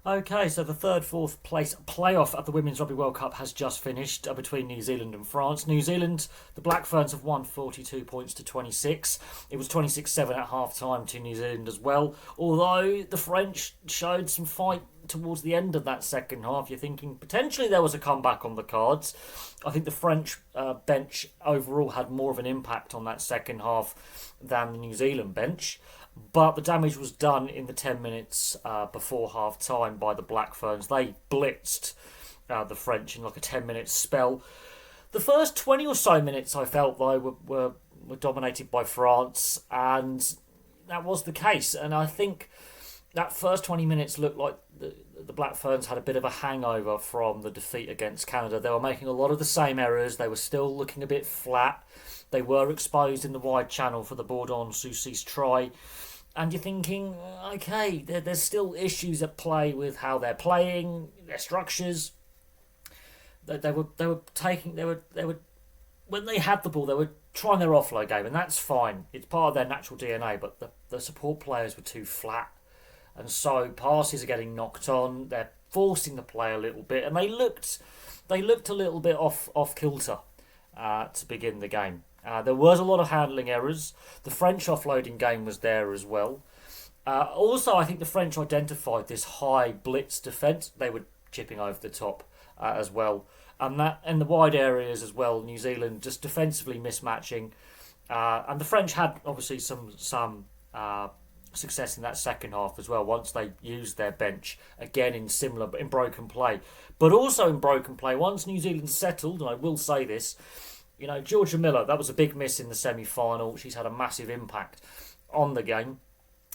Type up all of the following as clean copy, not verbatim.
Okay, so the third, fourth place playoff at the Women's Rugby World Cup has just finished between New Zealand and France. New Zealand, the Black Ferns have won 42 points to 26. It was 26-7 at half time to New Zealand as well. Although the French showed some fight towards the end of that second half, you're thinking potentially there was a comeback on the cards. I think the French bench overall had more of an impact on that second half than the New Zealand bench. But the damage was done in the 10 minutes before half time by the Black Ferns. They blitzed the French in like a 10-minute spell. The first 20 or so minutes, I felt, though, were dominated by France, and that was the case. And I think that first 20 minutes looked like the Black Ferns had a bit of a hangover from the defeat against Canada. They were making a lot of the same errors. They were still looking a bit flat. They were exposed in the wide channel for the Bourdon Soucy's try. And you're thinking, okay, there's still issues at play with how they're playing, their structures. They were taking they were when they had the ball, they were trying their offload game, and that's fine. It's part of their natural DNA. But the support players were too flat, and so passes are getting knocked on. They're forcing the play a little bit, and they looked a little bit off kilter to begin the game. There was a lot of handling errors. The French offloading game was there as well. Also, I think the French identified this high blitz defence. They were chipping over the top as well. And that in the wide areas as well, New Zealand just defensively mismatching. And the French had obviously some success in that second half as well once they used their bench again in broken play. But also in broken play, once New Zealand settled, and I will say this, Georgia Miller, that was a big miss in the semi-final. She's had a massive impact on the game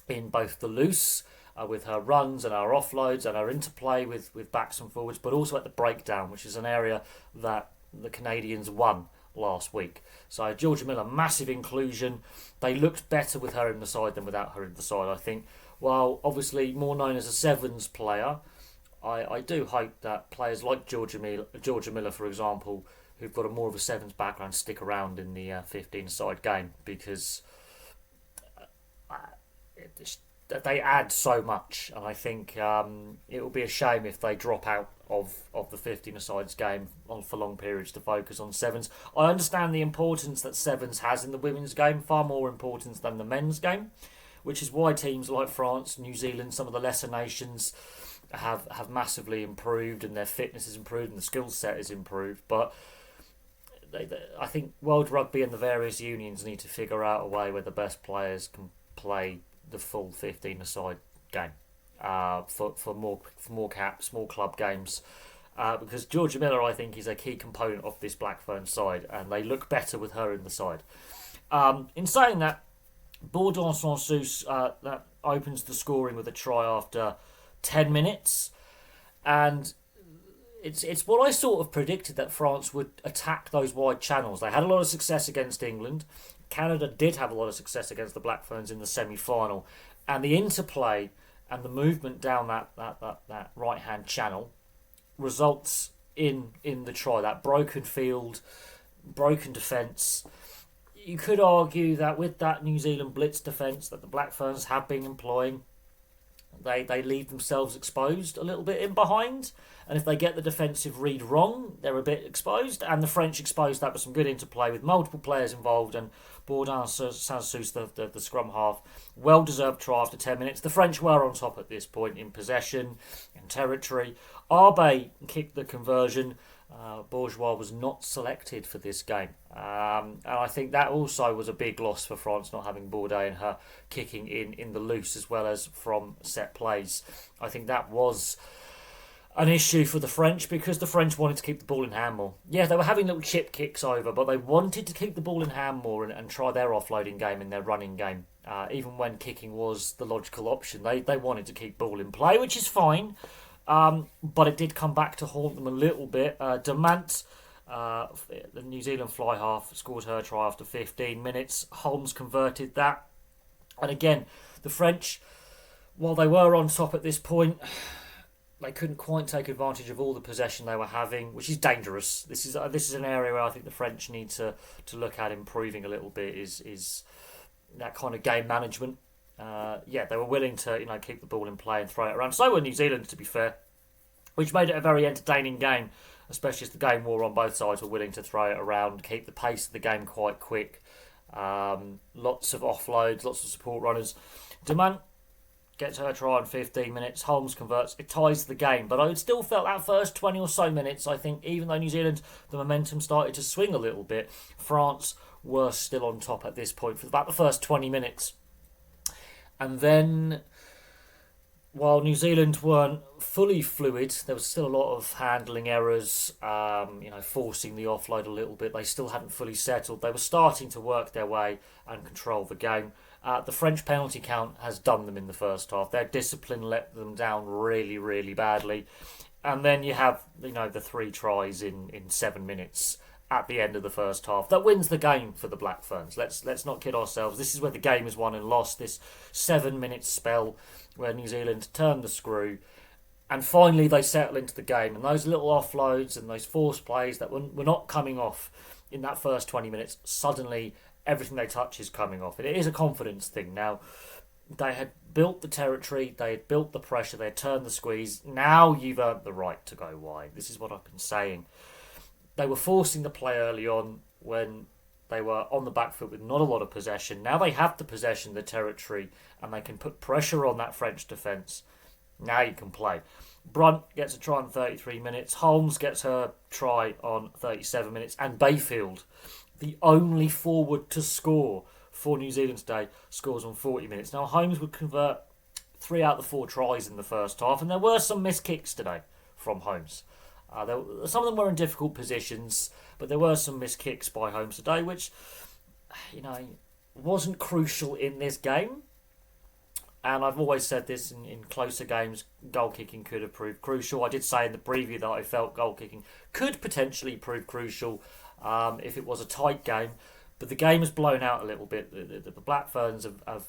in both the loose, with her runs and her offloads and her interplay with backs and forwards, but also at the breakdown, which is an area that the Canadians won last week. So Georgia Miller, massive inclusion. They looked better with her in the side than without her in the side, I think. While obviously more known as a sevens player, I do hope that players like Georgia Miller, for example, who've got a more of a sevens background, stick around in the 15-side game, because they add so much, and I think it will be a shame if they drop out of the 15-sides game for long periods to focus on sevens. I understand the importance that sevens has in the women's game, far more importance than the men's game, which is why teams like France, New Zealand, some of the lesser nations have massively improved, and their fitness is improved and the skill set is improved. But I think World Rugby and the various unions need to figure out a way where the best players can play the full 15-a-side game for more caps, more club games. Because Georgia Miller, I think, is a key component of this Black Fern side, and they look better with her in the side. In saying that, Bourdon Sansus that opens the scoring with a try after 10 minutes, and it's what I sort of predicted, that France would attack those wide channels. They had a lot of success against England. Canada did have a lot of success against the Black Ferns in the semi-final, and the interplay and the movement down that right hand channel results in the try. That broken field, broken defence. You could argue that with that New Zealand blitz defence that the Black Ferns have been employing, they leave themselves exposed a little bit in behind, and if they get the defensive read wrong, they're a bit exposed. And the French exposed that with some good interplay with multiple players involved, and Bourdin Sansus, the scrum half, well deserved try after 10 minutes. The French were on top at this point in possession, in territory. Arbe kicked the conversion. Bourgeois was not selected for this game. And I think that also was a big loss for France, not having Bourdais and her kicking in the loose as well as from set plays. I think that was an issue for the French, because the French wanted to keep the ball in hand more. Yeah, they were having little chip kicks over, but they wanted to keep the ball in hand more and try their offloading game and their running game. Even when kicking was the logical option, they wanted to keep ball in play, which is fine. But it did come back to haunt them a little bit. Demant, the New Zealand fly half, scored her try after 15 minutes. Holmes converted that. And again, the French, while they were on top at this point, they couldn't quite take advantage of all the possession they were having, which is dangerous. This is an area where I think the French need to look at improving a little bit, is that kind of game management. they were willing to keep the ball in play and throw it around. So were New Zealand, to be fair, which made it a very entertaining game, especially as the game wore on. Both sides were willing to throw it around, keep the pace of the game quite quick. Lots of offloads, lots of support runners. Demant gets her try in 15 minutes. Holmes converts. It ties the game. But I still felt that first 20 or so minutes, I think, even though New Zealand, the momentum started to swing a little bit, France were still on top at this point for about the first 20 minutes. And then, while New Zealand weren't fully fluid, there was still a lot of handling errors, forcing the offload a little bit. They still hadn't fully settled. They were starting to work their way and control the game. The French penalty count has done them in the first half. Their discipline let them down really, really badly. And then you have, the 3 tries in 7 minutes at the end of the first half. That wins the game for the Black Ferns. Let's not kid ourselves. This is where the game is won and lost. This 7-minute spell where New Zealand turned the screw, and finally they settle into the game. And those little offloads and those forced plays that were not coming off in that first 20 minutes, suddenly everything they touch is coming off. It is a confidence thing. Now, they had built the territory, they had built the pressure, they had turned the squeeze. Now you've earned the right to go wide. This is what I've been saying. They were forcing the play early on when they were on the back foot with not a lot of possession. Now they have the possession, the territory, and they can put pressure on that French defence. Now you can play. Brunt gets a try in 33 minutes. Holmes gets her try on 37 minutes. And Bayfield, the only forward to score for New Zealand today, scores on 40 minutes. Now Holmes would convert 3 out of the 4 tries in the first half, and there were some missed kicks today from Holmes. Some of them were in difficult positions, but there were some missed kicks by Holmes today, which, wasn't crucial in this game. And I've always said this in closer games, goal kicking could have proved crucial. I did say in the preview that I felt goal kicking could potentially prove crucial if it was a tight game. But the game has blown out a little bit. The Black Ferns have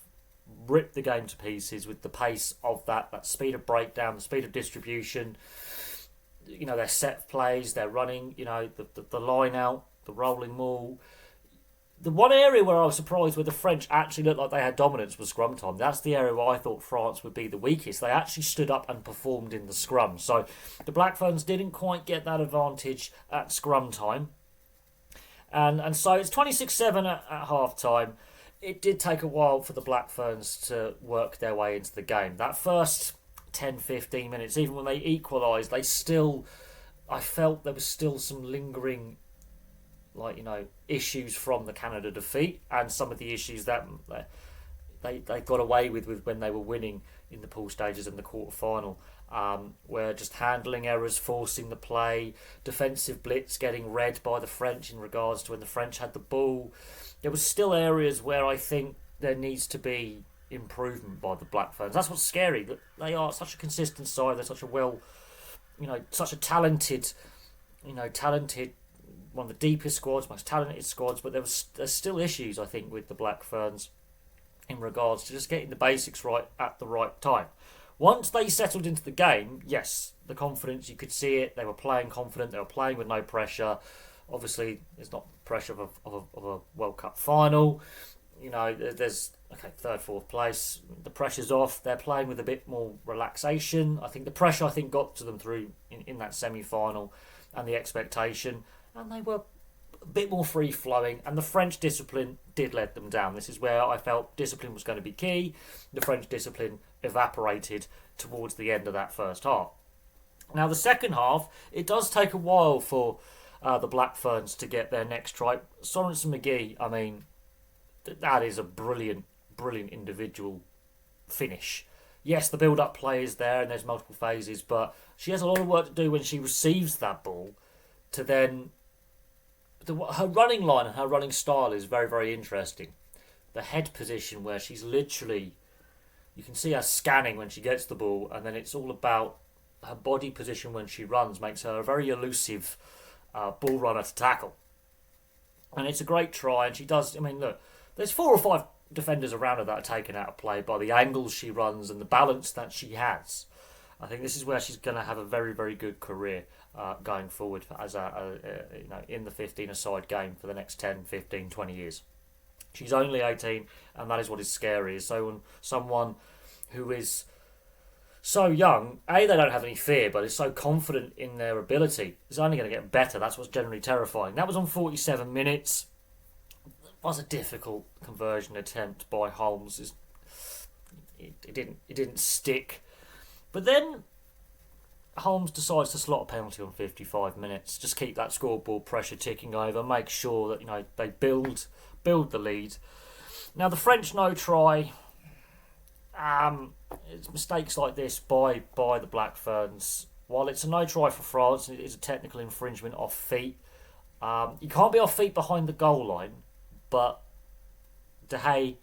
ripped the game to pieces with the pace of that speed of breakdown, the speed of distribution. Their set plays, their running, the line out, the rolling maul. The one area where I was surprised where the French actually looked like they had dominance was scrum time. That's the area where I thought France would be the weakest. They actually stood up and performed in the scrum. So the Black Ferns didn't quite get that advantage at scrum time. And so it's 26-7 at half time. It did take a while for the Black Ferns to work their way into the game. That first 10-15 minutes, even when they equalised, I felt there was still some lingering issues from the Canada defeat, and some of the issues that they got away with when they were winning in the pool stages and the quarter final, where just handling errors, forcing the play, defensive blitz getting read by the French in regards to when the French had the ball. There was still areas where I think there needs to be improvement by the Black Ferns. That's what's scary. That they are such a consistent side. They're such a such a talented, one of the deepest squads, most talented squads. But there's still issues, I think, with the Black Ferns in regards to just getting the basics right at the right time. Once they settled into the game, yes, the confidence, you could see it. They were playing confident. They were playing with no pressure. Obviously, there's not pressure of a World Cup final. There's 3rd, 4th place. The pressure's off. They're playing with a bit more relaxation. I think the pressure got to them through in that semi-final, and the expectation, and they were a bit more free flowing. And the French discipline did let them down. This is where I felt discipline was going to be key. The French discipline evaporated towards the end of that first half. Now the second half, it does take a while for the Black Ferns to get their next try. Sorensen McGee, I mean, that is a brilliant individual finish. Yes, the build-up play is there and there's multiple phases, but she has a lot of work to do when she receives that ball to then... her running line and her running style is very, very interesting. The head position where she's literally... You can see her scanning when she gets the ball, and then it's all about her body position when she runs makes her a very elusive ball runner to tackle. And it's a great try, and she does... I mean, look, there's 4 or 5 defenders around her that are taken out of play by the angles she runs and the balance that she has. I think this is where she's going to have a very, very good career going forward as in the 15-a-side game for the next 10, 15, 20 years. She's only 18, and that is what is scary. So when someone who is so young, they don't have any fear, but is so confident in their ability, is only going to get better. That's what's generally terrifying. That was on 47 minutes. It was a difficult conversion attempt by Holmes. It didn't stick. But then Holmes decides to slot a penalty on 55 minutes. Just keep that scoreboard pressure ticking over. Make sure that they build the lead. Now the French no try. It's mistakes like this by the Black Ferns. While it's a no try for France, it is a technical infringement off feet. You can't be off feet behind the goal line, but De Gea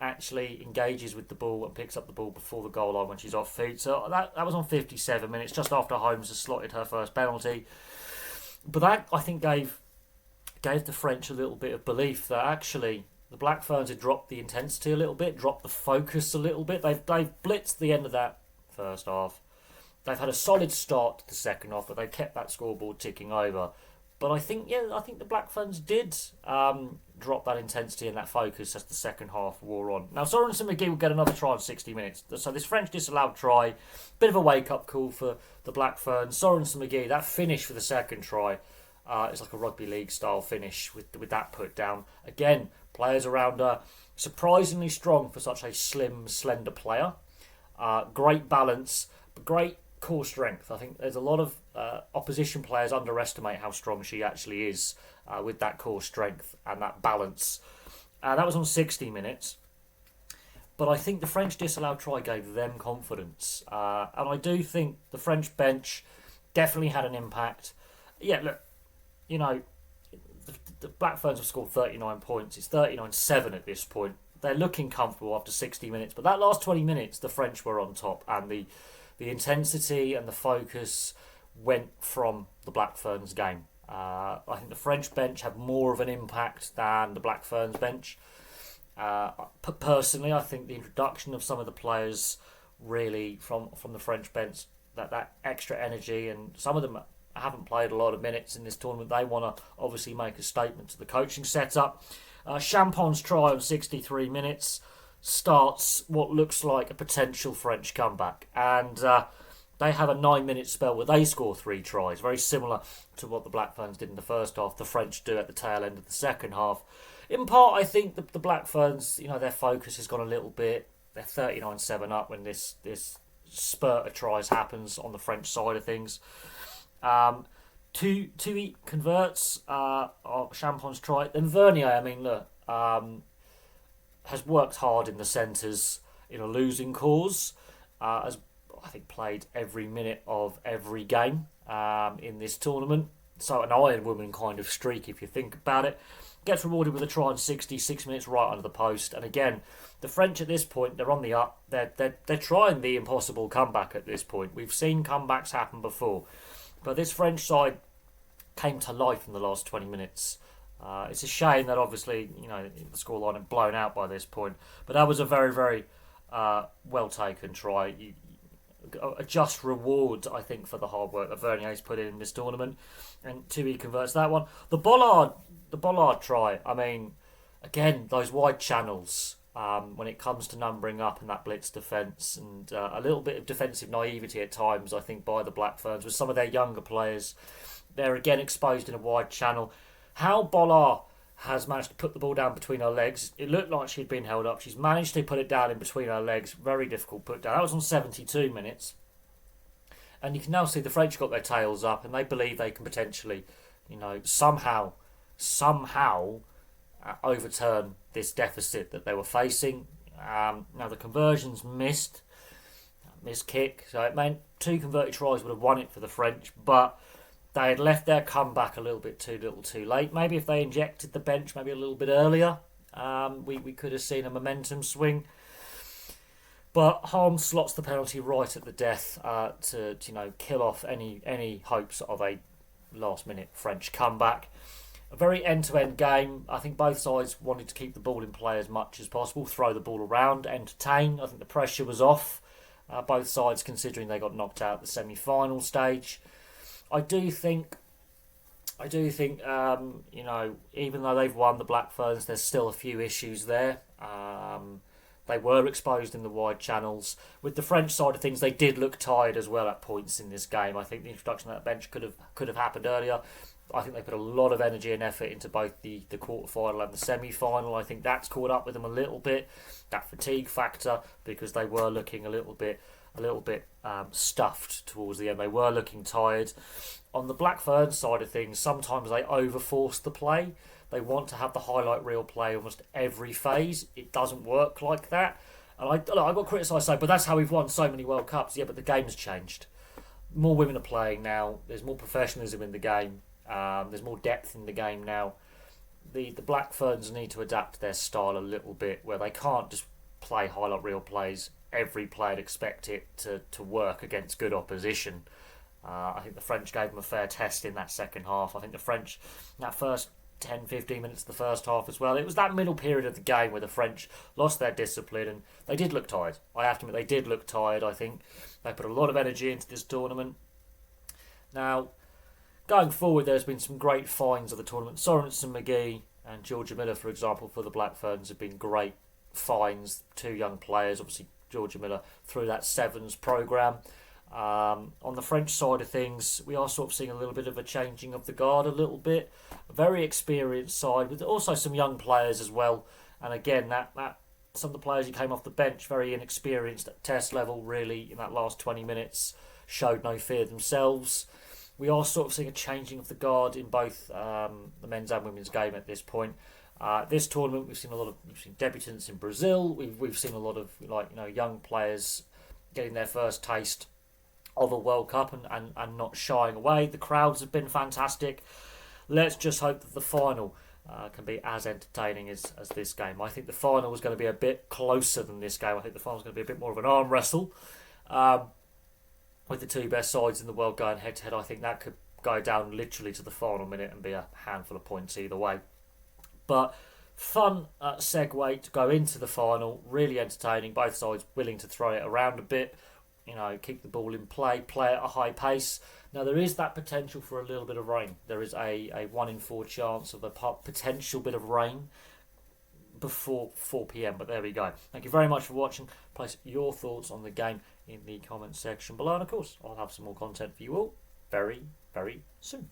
actually engages with the ball and picks up the ball before the goal line when she's off feet. So that was on 57 minutes, just after Holmes has slotted her first penalty. But that, I think, gave the French a little bit of belief that actually the Black Ferns had dropped the intensity a little bit, dropped the focus a little bit. They've blitzed the end of that first half. They've had a solid start to the second half, but they kept that scoreboard ticking over. But I think the Black Ferns did drop that intensity and that focus as the second half wore on. Now, Sorensen McGee will get another try in 60 minutes. So this French disallowed try, bit of a wake-up call for the Black Ferns. Sorensen McGee, that finish for the second try, it's like a rugby league style finish with that put down. Again, players around her, surprisingly strong for such a slim, slender player. Great balance, but great core strength. I think there's a lot of opposition players underestimate how strong she actually is with that core strength and that balance. That was on 60 minutes. But I think the French disallowed try gave them confidence. And I do think the French bench definitely had an impact. Yeah, look, the Black Ferns have scored 39 points. It's 39-7 at this point. They're looking comfortable after 60 minutes. But that last 20 minutes, the French were on top. And the intensity and the focus went from the Black Ferns game. I think the French bench had more of an impact than the Black Ferns bench. Personally, I think the introduction of some of the players really from the French bench, that extra energy, and some of them haven't played a lot of minutes in this tournament. They want to obviously make a statement to the coaching setup. Champon's try on 63 minutes starts what looks like a potential French comeback, and they have a 9-minute spell where they score 3 tries, very similar to what the Black Ferns did in the first half. The French do at the tail end of the second half. In part, I think the Black Ferns, their focus has gone a little bit. They're 39-7 up when this spurt of tries happens on the French side of things. Tui converts Champon's try. Then Vernier, has worked hard in the centres in a losing cause. Has, I think, played every minute of every game in this tournament. So an Iron Woman kind of streak, if you think about it. Gets rewarded with a try in 66 minutes right under the post. And again, the French at this point, they're on the up. They're trying the impossible comeback at this point. We've seen comebacks happen before. But this French side came to life in the last 20 minutes. It's a shame that obviously, the scoreline had blown out by this point. But that was a very, very well taken try. A just reward, I think, for the hard work that Vernier's put in this tournament. And Tui converts that one. The Bollard try, again, those wide channels, when it comes to numbering up and that blitz defence, and a little bit of defensive naivety at times, I think, by the Black Ferns with some of their younger players. They're again exposed in a wide channel. How Bollard has managed to put the ball down between her legs. It looked like she'd been held up. She's managed to put it down in between her legs. Very difficult put down. That was on 72 minutes. And you can now see the French got their tails up and they believe they can potentially, somehow overturn this deficit that they were facing. Now the conversions missed kick. So it meant 2 converted tries would have won it for the French. But they had left their comeback a little bit too late. Maybe if they injected the bench maybe a little bit earlier, we could have seen a momentum swing. But Holmes slots the penalty right at the death to kill off any hopes of a last-minute French comeback. A very end-to-end game. I think both sides wanted to keep the ball in play as much as possible, throw the ball around, entertain. I think the pressure was off. Both sides, considering they got knocked out at the semi-final stage. I do think I do think, even though they've won the Black Ferns, there's still a few issues there. They were exposed in the wide channels. With the French side of things, they did look tired as well at points in this game. I think the introduction of that bench could have happened earlier. I think they put a lot of energy and effort into both the quarter final and the semi final. I think that's caught up with them a little bit, that fatigue factor, because they were looking a little bit stuffed towards the end. They were looking tired. On the Black Ferns side of things, sometimes they overforce the play. They want to have the highlight reel play almost every phase. It doesn't work like that. And I got criticised, but that's how we've won so many World Cups. Yeah, but the game's changed. More women are playing now. There's more professionalism in the game. There's more depth in the game now. The Black Ferns need to adapt their style a little bit, where they can't just play highlight reel plays every play and expect it to work against good opposition. I think the French gave them a fair test in that second half. I think the French, in that first 10-15 minutes of the first half as well, it was that middle period of the game where the French lost their discipline and they did look tired. I have to admit, they did look tired. I think they put a lot of energy into this tournament. Now, going forward, there's been some great finds of the tournament. Sorensen McGee and Georgia Miller, for example, for the Black Ferns have been great finds. Two young players, obviously Georgia Miller through that Sevens programme. On the French side of things, we are sort of seeing a little bit of a changing of the guard a little bit. A very experienced side with also some young players as well. And again, that some of the players who came off the bench, very inexperienced at test level, really in that last 20 minutes, showed no fear themselves. We are sort of seeing a changing of the guard in both the men's and women's game at this point. This tournament, we've seen debutants in Brazil. We've seen a lot of young players getting their first taste of a World Cup and not shying away. The crowds have been fantastic. Let's just hope that the final can be as entertaining as this game. I think the final is going to be a bit closer than this game. I think the final is going to be a bit more of an arm wrestle. With the two best sides in the world going head to head, I think that could go down literally to the final minute and be a handful of points either way. But fun segue to go into the final, really entertaining. Both sides willing to throw it around a bit, keep the ball in play at a high pace. Now there is that potential for a little bit of rain. There is a 1 in 4 chance of a potential bit of rain before 4 p.m. But there we go. Thank you very much for watching. Place your thoughts on the game in the comment section below, and of course I'll have some more content for you all very, very soon.